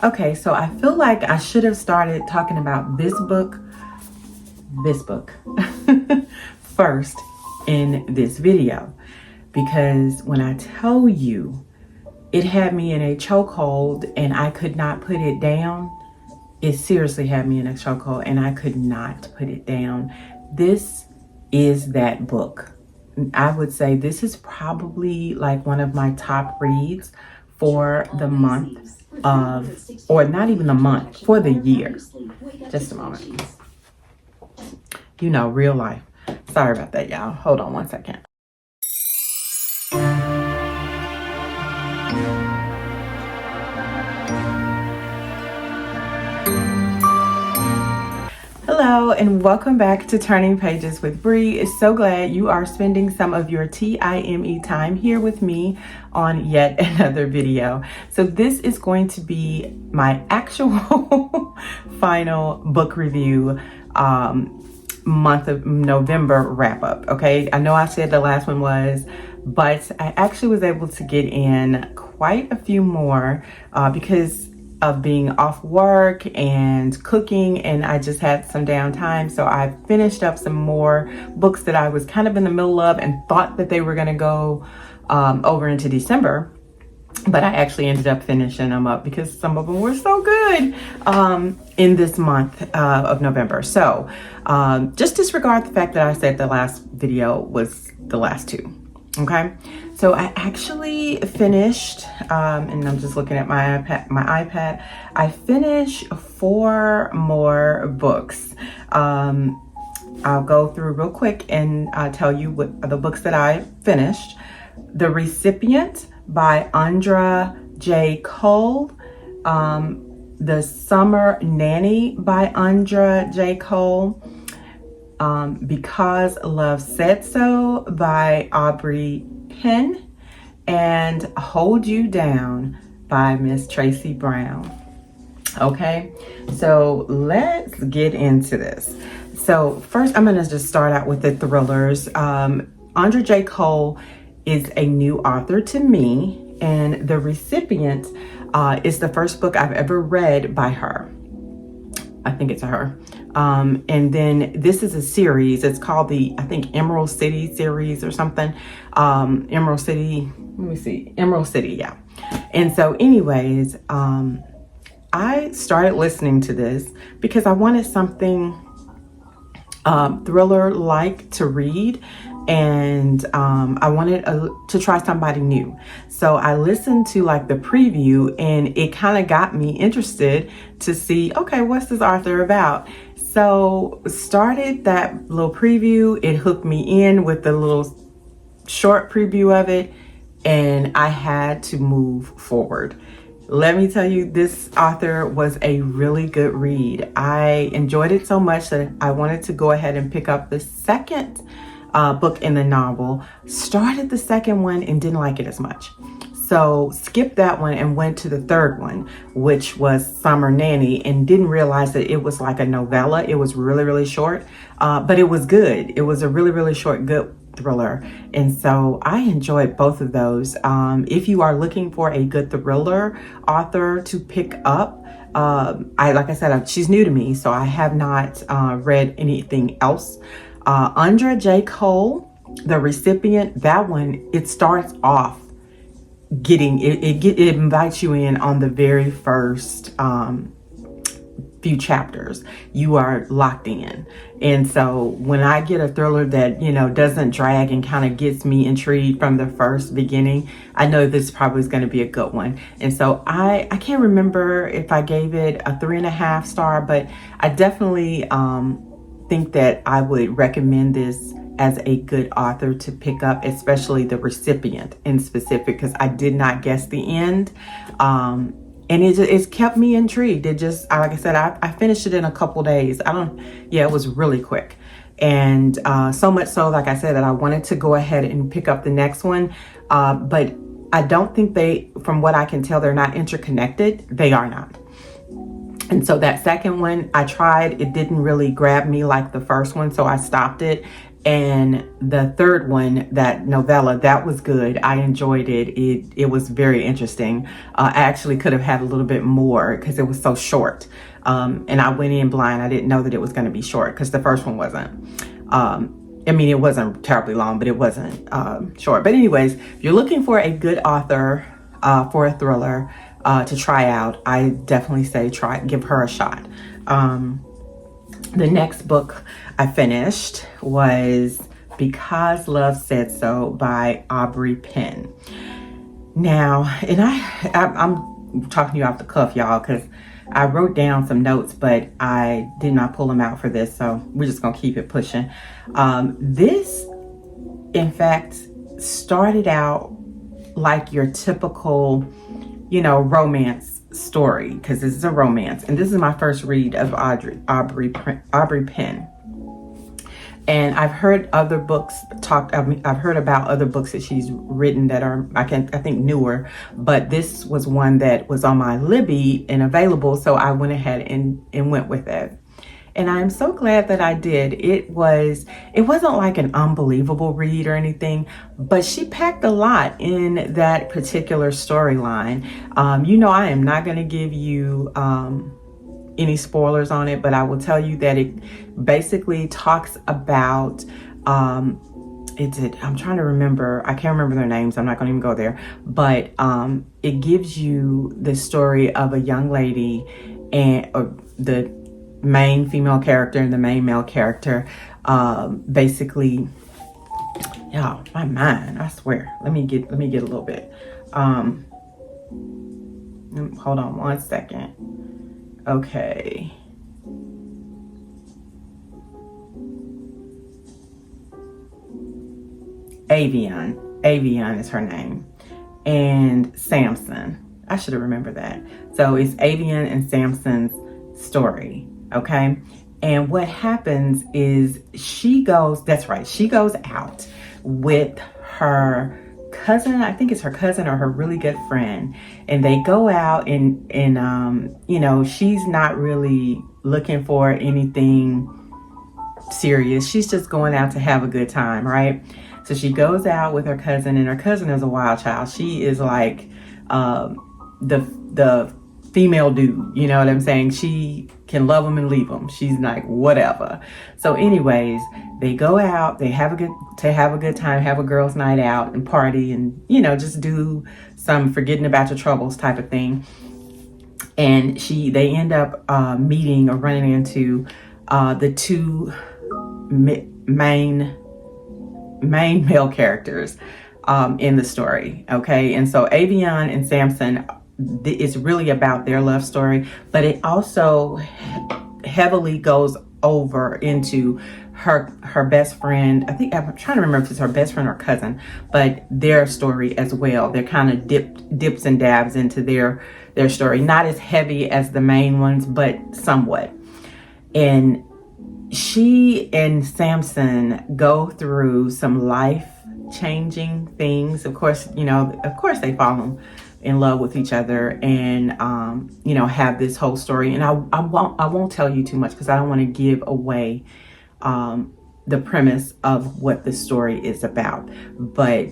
Okay, so I feel like I should have started talking about this book first in this video, because when I tell you it had me in a chokehold and I could not put it down, it seriously had me in a chokehold and I could not put it down. This is that book. I would say this is probably like one of my top reads for the month of, or not even the month, for the year. Just a moment. You know, real life. Sorry about that, y'all. Hold on one second. Hello and welcome back to Turning Pages with Bree. It's so glad you are spending some of your time here with me on yet another video. So this is going to be my actual final book review month of November wrap up. Okay, I know I said the last one was, but I actually was able to get in quite a few more because of being off work and cooking, and I just had some downtime. So I finished up some more books that I was kind of in the middle of and thought that they were going to go over into December, but I actually ended up finishing them up because some of them were so good in this month of November. So just disregard the fact that I said the last video was the last two. Okay, so I actually finished, and I'm just looking at my iPad. I finished 4 more books. I'll go through real quick and tell you what the books that I finished. The Recipient by Andra J. Cole. The Summer Nanny by Andra J. Cole. Because Love Said So by Aubrey Penn, and Hold You Down by Miss Tracy Brown. Okay, so let's get into this. So first I'm going to just start out with the thrillers. Andra J. Cole is a new author to me, and The Recipient is the first book I've ever read by her. I think it's her. And then this is a series. It's called the, I think, Emerald City series or something. Emerald City, let me see. Emerald City, yeah. And so anyways, I started listening to this because I wanted something thriller-like to read, and I wanted to try somebody new. So I listened to like the preview, and it kind of got me interested to see, okay, what's this author about? So started that little preview. It hooked me in with the little short preview of it, and I had to move forward. Let me tell you, this author was a really good read. I enjoyed it so much that I wanted to go ahead and pick up the second book in the novel. Started the second one and didn't like it as much. So skipped that one and went to the third one, which was Summer Nanny, and didn't realize that it was like a novella. It was really, really short, but it was good. It was a really, really short, good thriller. And so I enjoyed both of those. If you are looking for a good thriller author to pick up, like I said, she's new to me, so I have not read anything else. Andra J. Cole, The Recipient, that one, it starts off getting, it invites you in on the very first few chapters. You are locked in. And so when I get a thriller that, you know, doesn't drag and kind of gets me intrigued from the first beginning, I know this probably is going to be a good one. And so I can't remember if I gave it a 3.5 star, but I definitely think that I would recommend this as a good author to pick up, especially The Recipient in specific, because I did not guess the end. And it's kept me intrigued. It just, like I said, I finished it in a couple days. It was really quick. And so much so, like I said, that I wanted to go ahead and pick up the next one. But I don't think from what I can tell, they're not interconnected. They are not. And so that second one I tried, it didn't really grab me like the first one. So I stopped it. And the third one, that novella, that was good. I enjoyed it. It was very interesting. I actually could have had a little bit more because it was so short. And I went in blind. I didn't know that it was going to be short because the first one wasn't. I mean, it wasn't terribly long, but it wasn't short. But anyways, if you're looking for a good author for a thriller to try out, I definitely say give her a shot. The next book I finished was Because Love Said So by Aubrey Penn. Now, and I'm talking to you off the cuff, y'all, because I wrote down some notes, but I did not pull them out for this, so we're just gonna keep it pushing. This, in fact, started out like your typical, romance story, because this is a romance, and this is my first read of Aubrey Penn. And I've heard other books I've heard about other books that she's written that are, I think newer, but this was one that was on my Libby and available, so I went ahead and went with it. And I'm so glad that I did. It wasn't like an unbelievable read or anything, but she packed a lot in that particular storyline. I am not going to give you any spoilers on it, but I will tell you that it basically talks about, I'm trying to remember, I can't remember their names, I'm not going to even go there, but it gives you the story of a young lady and the main female character and the main male character, basically, my mind, I swear, let me get a little bit, hold on one second. Okay. Avian is her name. And Samson. I should have remembered that. So it's Avian and Samson's story. Okay. And what happens is she goes out with her cousin. I think it's her cousin or her really good friend, and they go out and she's not really looking for anything serious. She's just going out to have a good time, right? So she goes out with her cousin, and her cousin is a wild child. She is like the female dude, you know what I'm saying? She can love them and leave them. She's like whatever. So anyways, they go out, they have a good time, have a girls' night out and party, and just do some forgetting about your troubles type of thing. And they end up meeting or running into the two main male characters in the story. Okay, and so Avian and Samson, it's really about their love story, but it also heavily goes over into her best friend. I think I'm trying to remember if it's her best friend or cousin, but their story as well. They're kind of dips and dabs into their story, not as heavy as the main ones, but somewhat. And she and Samson go through some life-changing things. Of course, they fall in love with each other, and have this whole story. And I won't tell you too much because I don't want to give away the premise of what the story is about. But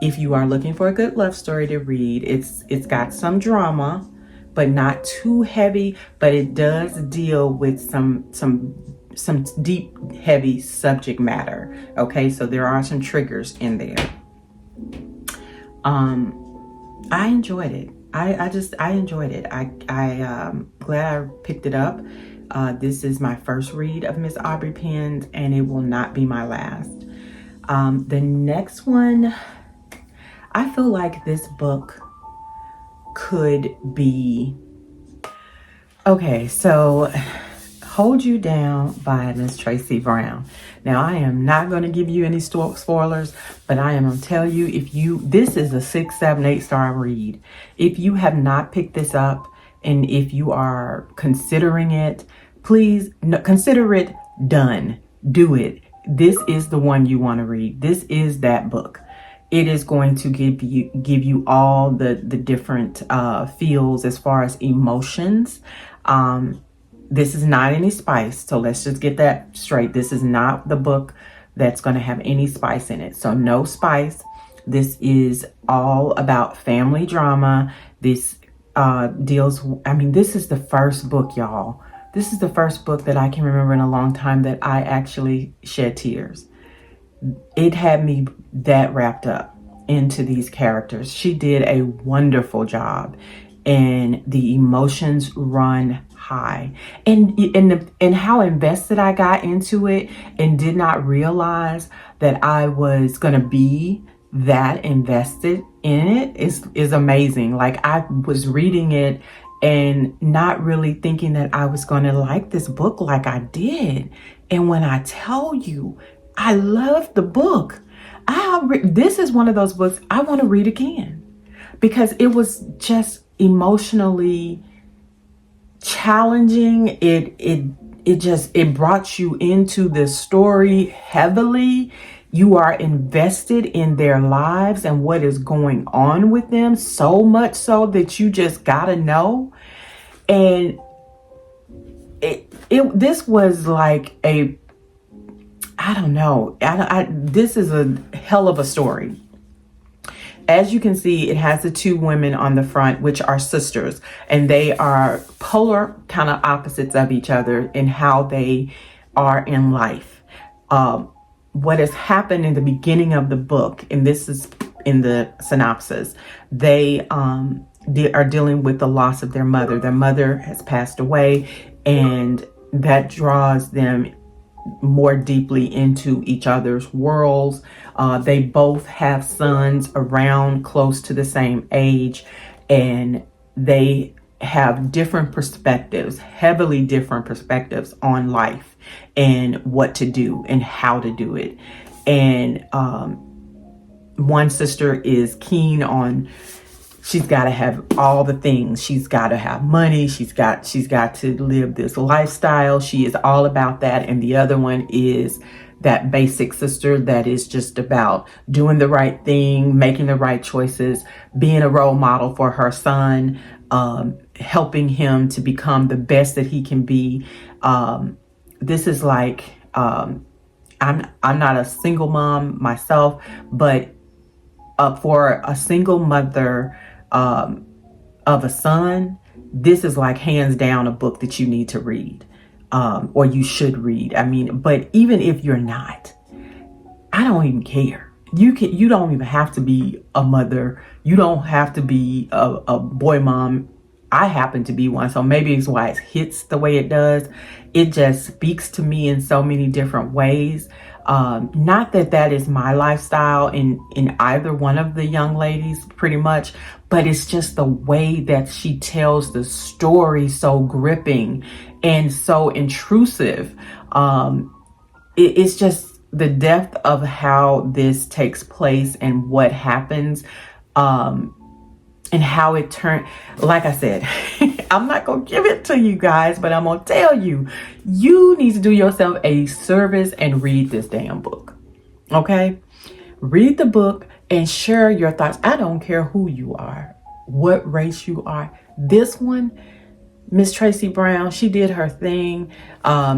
if you are looking for a good love story to read, it's got some drama, but not too heavy. But it does deal with some deep, heavy subject matter. Okay, so there are some triggers in there. I enjoyed it. I enjoyed it. I'm glad I picked it up. This is my first read of Miss Aubrey Penn, and it will not be my last. The next one, I feel like this book could be, okay, so Hold You Down by Miss Tracy Brown. Now, I am not going to give you any spoilers, but I am going to tell you, this is a 6, 7, 8 star read. If you have not picked this up, and if you are considering it, please consider it done. Do it. This is the one you want to read. This is that book. It is going to give you all the different feels as far as emotions. This is not any spice, so let's just get that straight. This is not the book that's going to have any spice in it. So no spice. This is all about family drama. This deals, I mean, this is the first book, y'all. This is the first book that I can remember in a long time that I actually shed tears. It had me that wrapped up into these characters. She did a wonderful job, and the emotions run high. And how invested I got into it and did not realize that I was going to be that invested in it is amazing. Like, I was reading it and not really thinking that I was going to like this book like I did. And when I tell you, I loved the book. This is one of those books I want to read again because it was just emotionally challenging. It brought you into the story heavily. You are invested in their lives and what is going on with them, so much so that you just gotta know. And this was like I don't know. This is a hell of a story. As you can see, it has the two women on the front, which are sisters, and they are polar kind of opposites of each other in how they are in life. What has happened in the beginning of the book, and this is in the synopsis, they are dealing with the loss of their mother. Their mother has passed away, and that draws them more deeply into each other's worlds. They both have sons around close to the same age, and they have different perspectives, heavily different perspectives on life and what to do and how to do it. And one sister is keen on, she's got to have all the things. She's got to have money. She's got to live this lifestyle. She is all about that. And the other one is that basic sister that is just about doing the right thing, making the right choices, being a role model for her son, helping him to become the best that he can be. This is like, I'm not a single mom myself, but for a single mother of a son, this is like hands down a book that you need to read, or you should read. I mean, but even if you're not, I don't even care. You don't even have to be a mother. You don't have to be a boy mom. I happen to be one, so maybe it's why it hits the way it does. It just speaks to me in so many different ways. Not that is my lifestyle in either one of the young ladies, pretty much, but it's just the way that she tells the story, so gripping and so intrusive. It's just the depth of how this takes place and what happens, and how it turned. Like I said, I'm not going to give it to you guys, but I'm going to tell you, you need to do yourself a service and read this damn book. Okay? Read the book and share your thoughts. I don't care who you are, what race you are. This one, Miss Tracy Brown, she did her thing.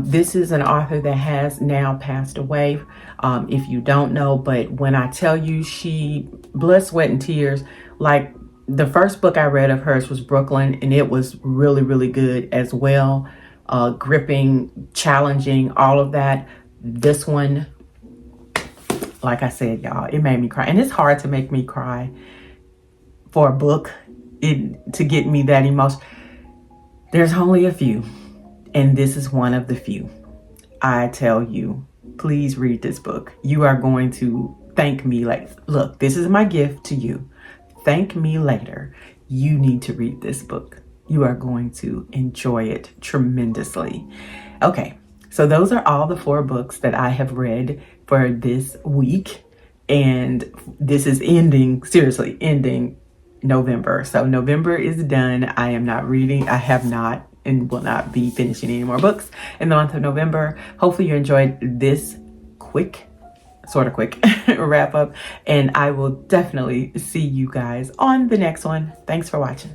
This is an author that has now passed away, if you don't know. But when I tell you, she blood, sweat, and tears. Like, the first book I read of hers was Brooklyn, and it was really, really good as well. Gripping, challenging, all of that. This one, like I said, y'all, it made me cry. And it's hard to make me cry for a book, to get me that emotional. There's only a few, and this is one of the few. I tell you, please read this book. You are going to thank me. Like, look, this is my gift to you. Thank me later. You need to read this book. You are going to enjoy it tremendously. Okay, so those are all the 4 books that I have read for this week. And this is ending, seriously, ending November. So November is done. I am not reading. I have not and will not be finishing any more books in the month of November. Hopefully you enjoyed this sort of quick wrap up, and I will definitely see you guys on the next one. Thanks for watching.